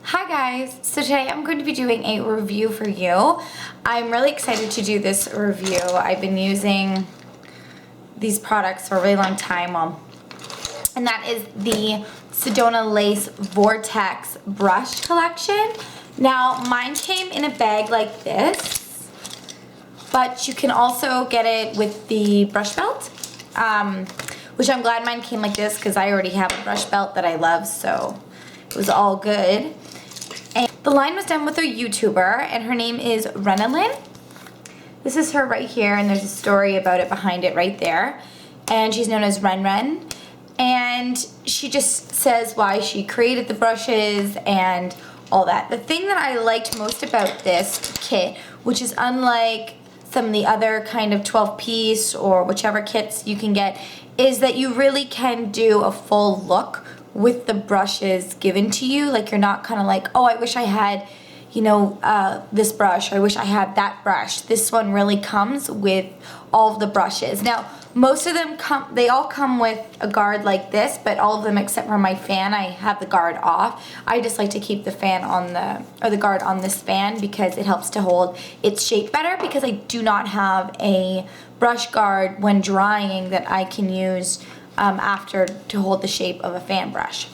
Hi guys, so today I'm going to be doing a review for you. I'm really excited to do this review. I've been using these products for a really long time, and that is the Sedona Lace Vortex brush collection. Now mine came in a bag like this, but you can also get it with the brush belt, which I'm glad mine came like this because I already have a brush belt that I love, so it was all good. And the line was done with a YouTuber, and her name is Ren Ellen. This is her right here, and there's a story about it behind it right there. And she's known as Ren. And she just says why she created the brushes and all that. The thing that I liked most about this kit, which is unlike some of the other kind of 12-piece or whichever kits you can get, is that you really can do a full look with the brushes given to you. Like, you're not kind of like, oh, I wish I had, you know, this brush, or I wish I had that brush. This one really comes with all of the brushes. Now, most of them they all come with a guard like this, but all of them except for my fan, I have the guard off. I just like to keep the fan on the guard on this fan because it helps to hold its shape better, because I do not have a brush guard when drying that I can use after to hold the shape of a fan brush.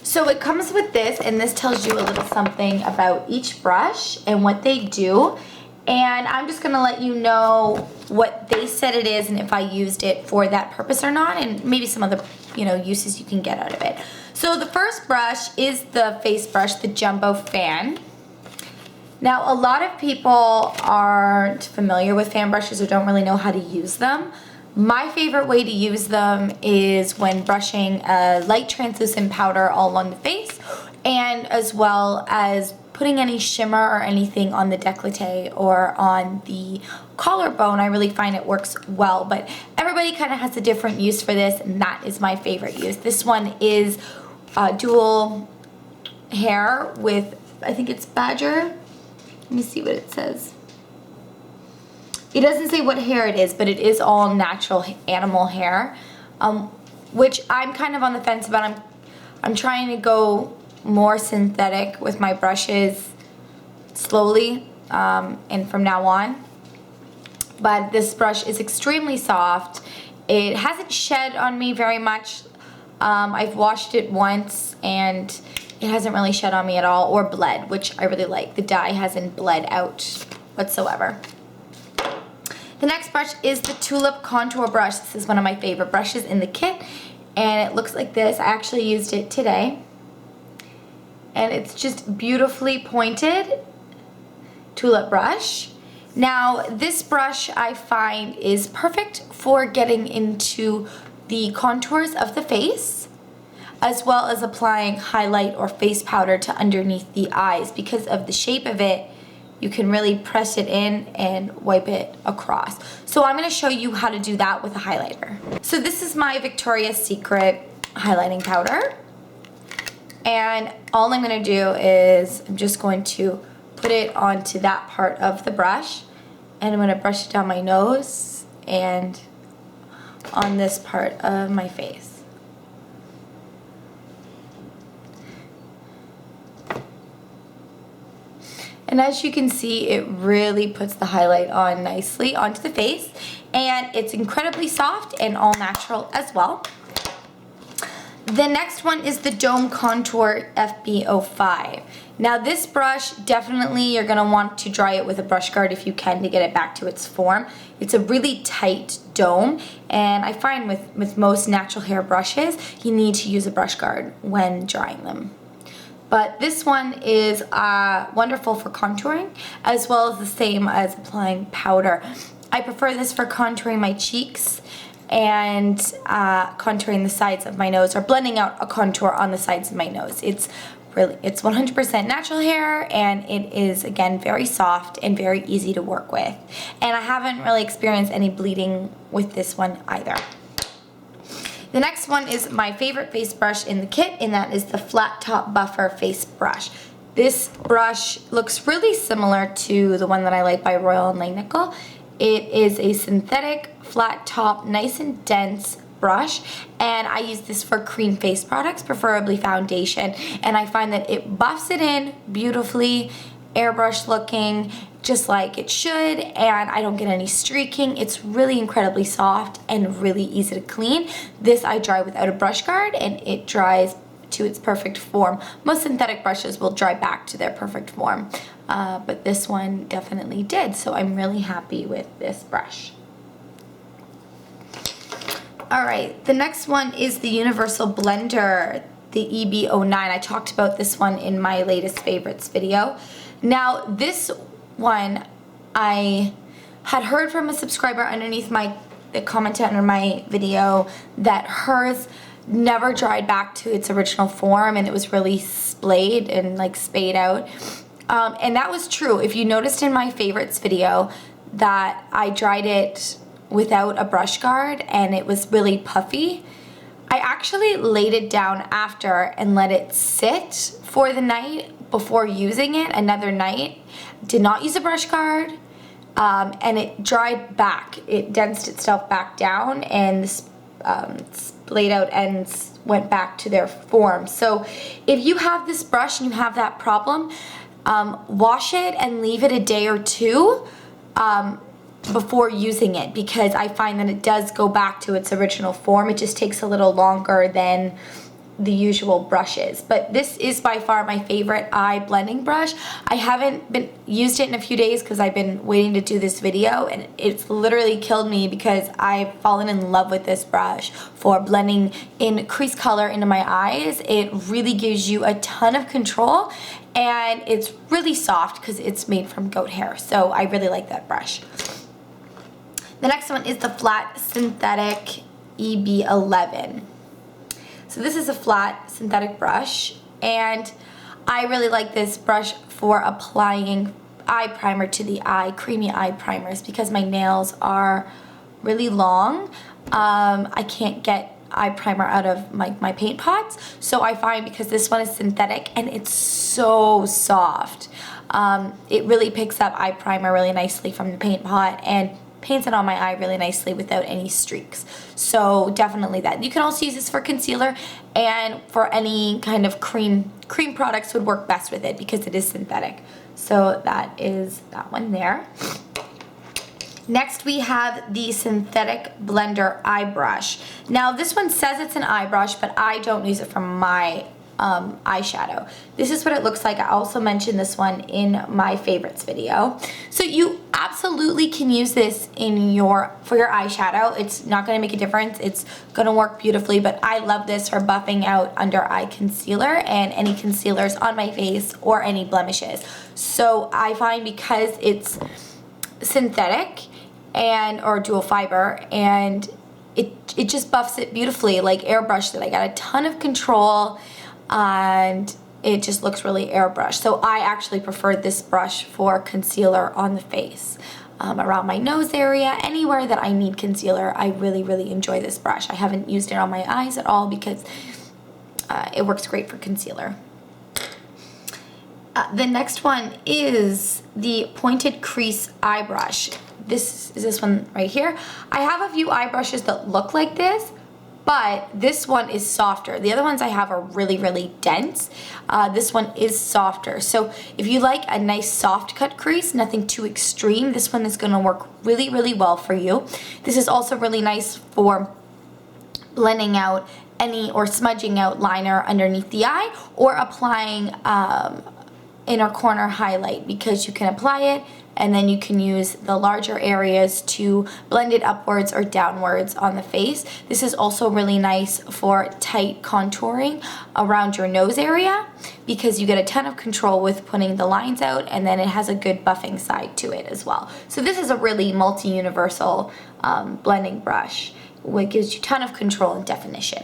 So it comes with this, and this tells you a little something about each brush and what they do. And I'm just gonna let you know what they said it is and if I used it for that purpose or not, and maybe some other, you know, uses you can get out of it. So the first brush is the face brush, the Jumbo Fan. Now, a lot of people aren't familiar with fan brushes or don't really know how to use them. My favorite way to use them is when brushing a light translucent powder all along the face, and as well as putting any shimmer or anything on the décolleté or on the collarbone. I really find it works well, but everybody kind of has a different use for this, and that is my favorite use. This one is dual hair with, I think it's badger. Let me see what it says. It doesn't say what hair it is, but it is all natural animal hair, which I'm kind of on the fence about. I'm trying to go more synthetic with my brushes slowly, and from now on. But this brush is extremely soft. It hasn't shed on me very much. I've washed it once, and it hasn't really shed on me at all, or bled, which I really like. The dye hasn't bled out whatsoever. The next brush is the Tulip Contour brush. This is one of my favorite brushes in the kit, and it looks like this. I actually used it today, and it's just beautifully pointed tulip brush. Now, this brush I find is perfect for getting into the contours of the face, as well as applying highlight or face powder to underneath the eyes. Because of the shape of it, you can really press it in and wipe it across. So I'm going to show you how to do that with a highlighter. So this is my Victoria's Secret highlighting powder. And all I'm going to do is I'm just going to put it onto that part of the brush. And I'm going to brush it down my nose and on this part of my face. And as you can see, it really puts the highlight on nicely onto the face, and it's incredibly soft and all natural as well. The next one is the Dome Contour FB05. Now, this brush, definitely you're going to want to dry it with a brush guard if you can to get it back to its form. It's a really tight dome, and I find with most natural hair brushes, you need to use a brush guard when drying them. But this one is wonderful for contouring, as well as the same as applying powder. I prefer this for contouring my cheeks and contouring the sides of my nose, or blending out a contour on the sides of my nose. It's 100% natural hair, and it is, again, very soft and very easy to work with. And I haven't really experienced any bleeding with this one either. The next one is my favorite face brush in the kit, and that is the Flattop Buffer face brush. This brush looks really similar to the one that I like by Royal & Langnickel. It is a synthetic flat top, nice and dense brush, and I use this for cream face products, preferably foundation, and I find that it buffs it in beautifully, airbrush looking, just like it should, and I don't get any streaking. It's really incredibly soft and really easy to clean. This I dry without a brush guard, and it dries to its perfect form. Most synthetic brushes will dry back to their perfect form, but this one definitely did, so I'm really happy with this brush. Alright, the next one is the Universal Blender, the EB09. I talked about this one in my latest favorites video. Now, this one, I had heard from a subscriber underneath the comment under my video that hers never dried back to its original form, and it was really splayed and like spayed out. And that was true. If you noticed in my favorites video that I dried it without a brush guard and it was really puffy, I actually laid it down after and let it sit for the night before using it another night. Did not use a brush guard, and it dried back. It densed itself back down, and the splayed out ends went back to their form. So if you have this brush and you have that problem, wash it and leave it a day or two before using it, because I find that it does go back to its original form. It just takes a little longer than the usual brushes. But this is by far my favorite eye blending brush. I haven't used it in a few days because I've been waiting to do this video, and it's literally killed me because I've fallen in love with this brush for blending in crease color into my eyes. It really gives you a ton of control, and it's really soft because it's made from goat hair, so I really like that brush. The next one is the Flat Synthetic EB11. So this is a flat synthetic brush, and I really like this brush for applying eye primer to the eye, creamy eye primers, because my nails are really long. I can't get eye primer out of my paint pots, so I find because this one is synthetic and it's so soft, it really picks up eye primer really nicely from the paint pot and paints it on my eye really nicely without any streaks. So definitely that. You can also use this for concealer, and for any kind of cream products would work best with it because it is synthetic. So that is that one there. Next we have the Synthetic Blender Eye Brush. Now this one says it's an eye brush, but I don't use it for my eyeshadow. This is what it looks like. I also mentioned this one in my favorites video. So you absolutely can use this for your eyeshadow. It's not going to make a difference. It's going to work beautifully, but I love this for buffing out under eye concealer and any concealers on my face or any blemishes. So I find because it's synthetic or dual fiber, and it just buffs it beautifully, like airbrushed it. I got a ton of control, and it just looks really airbrushed. So I actually prefer this brush for concealer on the face, around my nose area, anywhere that I need concealer. I really, really enjoy this brush. I haven't used it on my eyes at all because it works great for concealer. The next one is the Pointed Crease Eye Brush. This is this one right here. I have a few eye brushes that look like this, but this one is softer. The other ones I have are really, really dense. This one is softer. So if you like a nice soft cut crease, nothing too extreme, this one is gonna work really, really well for you. This is also really nice for blending out or smudging out liner underneath the eye, or applying inner corner highlight, because you can apply it and then you can use the larger areas to blend it upwards or downwards on the face. This is also really nice for tight contouring around your nose area, because you get a ton of control with putting the lines out, and then it has a good buffing side to it as well. So this is a really multi-universal blending brush, which gives you a ton of control and definition.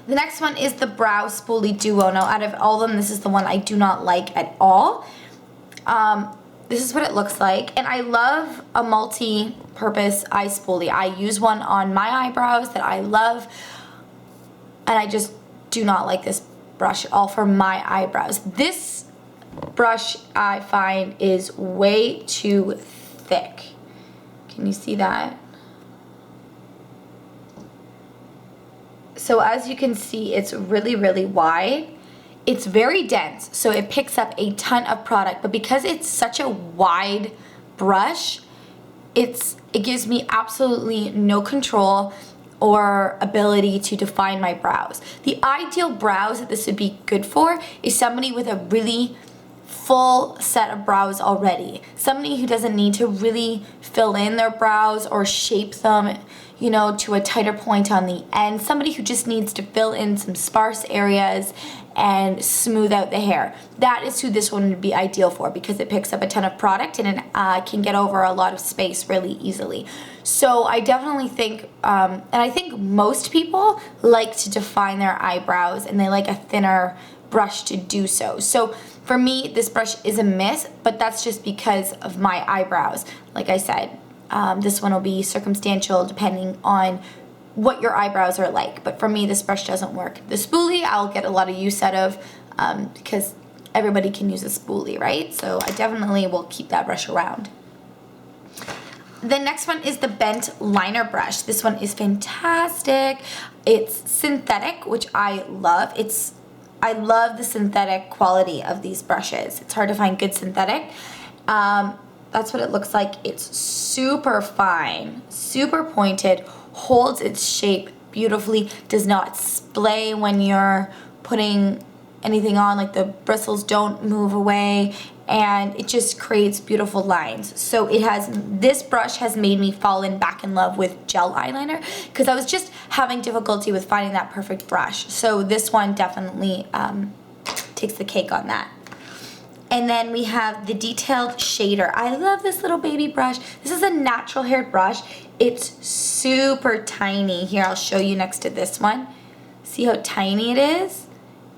The next one is the Brow Spoolie Duo. Now, out of all of them, this is the one I do not like at all. This is what it looks like, and I love a multi-purpose eye spoolie. I use one on my eyebrows that I love, and I just do not like this brush at all for my eyebrows. This brush I find is way too thick. Can you see that? So as you can see, it's really, really wide. It's very dense, so it picks up a ton of product, but because it's such a wide brush, it gives me absolutely no control or ability to define my brows. The ideal brows that this would be good for is somebody with a really full set of brows already. Somebody who doesn't need to really fill in their brows or shape them, you know, to a tighter point on the end. Somebody who just needs to fill in some sparse areas and smooth out the hair. That is who this one would be ideal for, because it picks up a ton of product and it can get over a lot of space really easily. So I definitely think, and I think most people like to define their eyebrows and they like a thinner brush to do so. So for me, this brush is a miss, but that's just because of my eyebrows. Like I said, this one will be circumstantial depending on what your eyebrows are like, but for me this brush doesn't work. The spoolie I'll get a lot of use out of because everybody can use a spoolie, right? So I definitely will keep that brush around. The next one is the bent liner brush. This one is fantastic. It's synthetic, which I love. I love the synthetic quality of these brushes. It's hard to find good synthetic. That's what it looks like. It's super fine, super pointed, holds its shape beautifully, does not splay when you're putting anything on, like the bristles don't move away, and it just creates beautiful lines. So this brush has made me fall back in love with gel eyeliner, because I was just having difficulty with finding that perfect brush. So this one definitely takes the cake on that. And then we have the detailed shader. I love this little baby brush. This is a natural haired brush. It's super tiny. Here, I'll show you next to this one. See how tiny it is?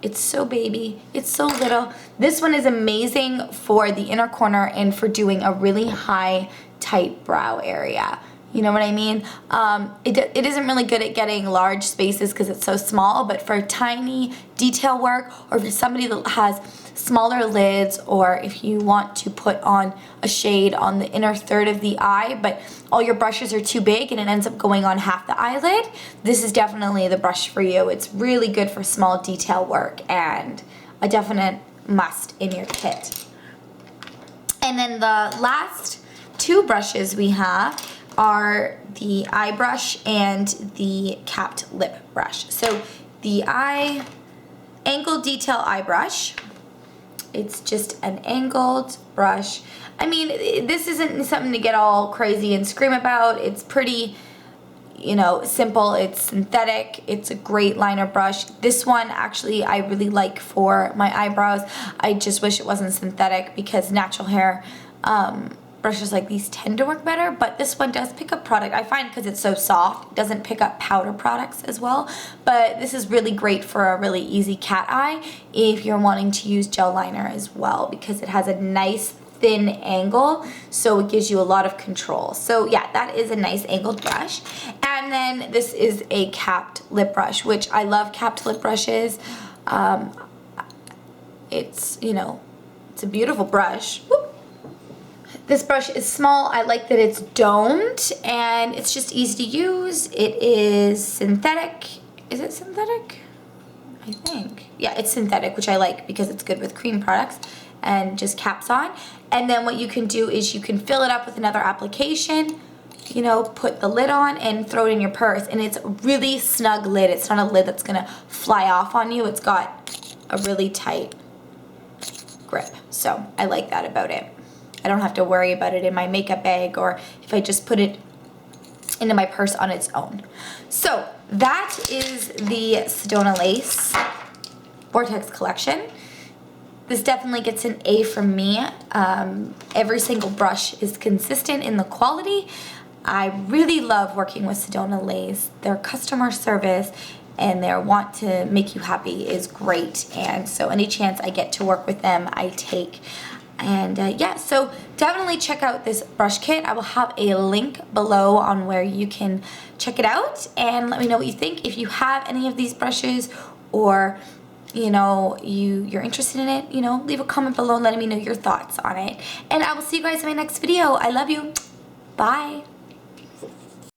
It's so baby. It's so little. This one is amazing for the inner corner and for doing a really high, tight brow area. You know what I mean? It isn't really good at getting large spaces because it's so small, but for tiny detail work, or for somebody that has smaller lids, or if you want to put on a shade on the inner third of the eye, but all your brushes are too big and it ends up going on half the eyelid, this is definitely the brush for you. It's really good for small detail work and a definite must in your kit. And then the last two brushes we have are the eye brush and the capped lip brush. So the angled detail eye brush, it's just an angled brush. I mean, this isn't something to get all crazy and scream about. It's pretty, you know, simple. It's synthetic. It's a great liner brush. This one actually I really like for my eyebrows. I just wish it wasn't synthetic, because natural hair brushes like these tend to work better, but this one does pick up product. I find because it's so soft, it doesn't pick up powder products as well, but this is really great for a really easy cat eye if you're wanting to use gel liner as well, because it has a nice thin angle, so it gives you a lot of control. So yeah, that is a nice angled brush. And then this is a capped lip brush, which I love capped lip brushes. It's, you know, it's a beautiful brush. Whoop. This brush is small. I like that it's domed and it's just easy to use. It is synthetic. Is it synthetic? I think. Yeah, it's synthetic, which I like because it's good with cream products and just caps on. And then what you can do is you can fill it up with another application, you know, put the lid on and throw it in your purse. And it's a really snug lid. It's not a lid that's gonna fly off on you. It's got a really tight grip. So I like that about it. I don't have to worry about it in my makeup bag, or if I just put it into my purse on its own. So that is the Sedona Lace Vortex collection. This definitely gets an A from me. Every single brush is consistent in the quality. I really love working with Sedona Lace. Their customer service and their want to make you happy is great, and so any chance I get to work with them, I take. And yeah, so definitely check out this brush kit. I will have a link below on where you can check it out, and let me know what you think. If you have any of these brushes, or you know, you're interested in it, you know, leave a comment below and let me know your thoughts on it. And I will see you guys in my next video. I love you. Bye.